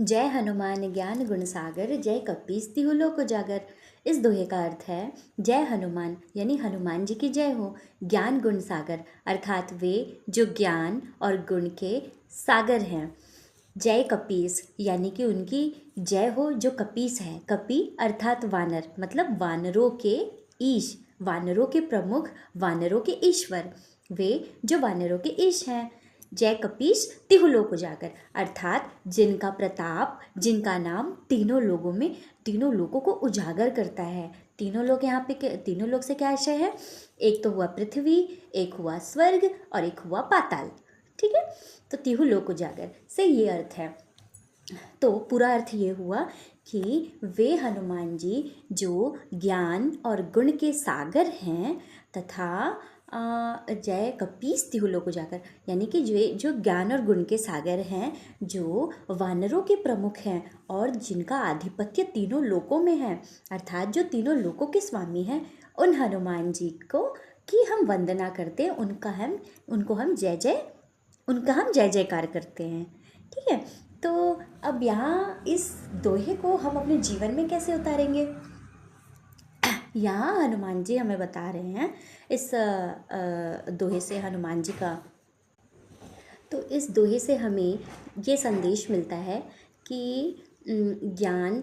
जय हनुमान ज्ञान गुण सागर, जय कपीस तिहु लोक उजागर। इस दोहे का अर्थ है जय हनुमान यानी हनुमान जी की जय हो। ज्ञान गुण सागर अर्थात वे जो ज्ञान और गुण के सागर हैं। जय कपीस यानी कि उनकी जय हो जो कपीस है। कपी अर्थात वानर, मतलब वानरों के ईश, वानरों के प्रमुख, वानरों के ईश्वर, वे जो वानरों के ईश हैं। जय कपीस तिहु लोक उजागर अर्थात जिनका प्रताप, जिनका नाम तीनों लोगों में, तीनों लोगों को उजागर करता है। तीनों लोग यहाँ पे तीनों लोग से क्या आशय है? एक तो हुआ पृथ्वी, एक हुआ स्वर्ग और एक हुआ पाताल। ठीक है, तो तिहु लोक उजागर से ये अर्थ है। तो पूरा अर्थ ये हुआ कि वे हनुमान जी जो ज्ञान और गुण के सागर हैं तथा जय कपीस तिहु लोक उजागर यानी कि जो ज्ञान और गुण के सागर हैं, जो वानरों के प्रमुख हैं और जिनका आधिपत्य तीनों लोकों में है, अर्थात जो तीनों लोकों के स्वामी हैं, उन हनुमान जी को की हम वंदना करते हैं, उनको हम जय जयकार करते हैं। ठीक है, तो अब यहाँ इस दोहे को हम अपने जीवन में कैसे उतारेंगे? यहाँ हनुमान जी हमें बता रहे हैं इस दोहे से, हनुमान जी का, तो इस दोहे से हमें ये संदेश मिलता है कि ज्ञान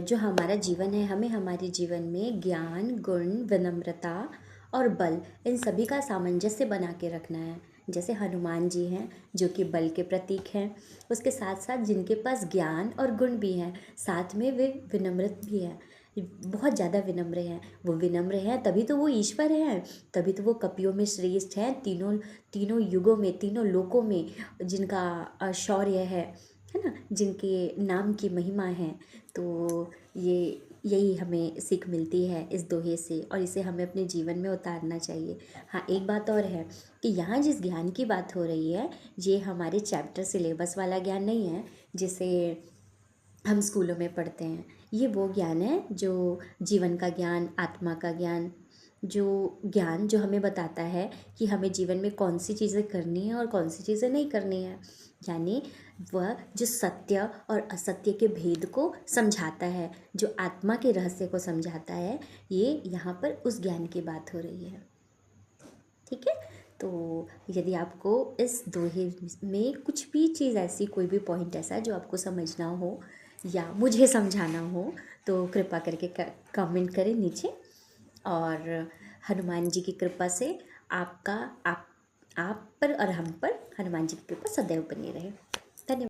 जो हमारा जीवन है, हमें हमारे जीवन में ज्ञान, गुण, विनम्रता और बल, इन सभी का सामंजस्य बना के रखना है। जैसे हनुमान जी हैं जो कि बल के प्रतीक हैं, उसके साथ साथ जिनके पास ज्ञान और गुण भी हैं, साथ में वे विनम्र भी हैं, बहुत ज़्यादा विनम्र हैं। वो विनम्र हैं तभी तो वो ईश्वर हैं, तभी तो वो कपियों में श्रेष्ठ हैं, तीनों युगों में, तीनों लोकों में जिनका शौर्य है ना, जिनके नाम की महिमा है। तो यही हमें सीख मिलती है इस दोहे से और इसे हमें अपने जीवन में उतारना चाहिए। हाँ, एक बात और है कि यहाँ जिस ज्ञान की बात हो रही है, ये हमारे चैप्टर सिलेबस वाला ज्ञान नहीं है जिसे हम स्कूलों में पढ़ते हैं। ये वो ज्ञान है जो जीवन का ज्ञान, आत्मा का ज्ञान, जो हमें बताता है कि हमें जीवन में कौन सी चीज़ें करनी है और कौन सी चीज़ें नहीं करनी है। यानी वह जो सत्य और असत्य के भेद को समझाता है, जो आत्मा के रहस्य को समझाता है, ये यहाँ पर उस ज्ञान की बात हो रही है। ठीक है, तो यदि आपको इस दोहे में कुछ भी चीज़ ऐसी, कोई भी पॉइंट ऐसा जो आपको समझना हो या मुझे समझाना हो, तो कृपा करके कमेंट करें नीचे। और हनुमान जी की कृपा से आप पर और हम पर हनुमान जी की कृपा सदैव बनी रहे।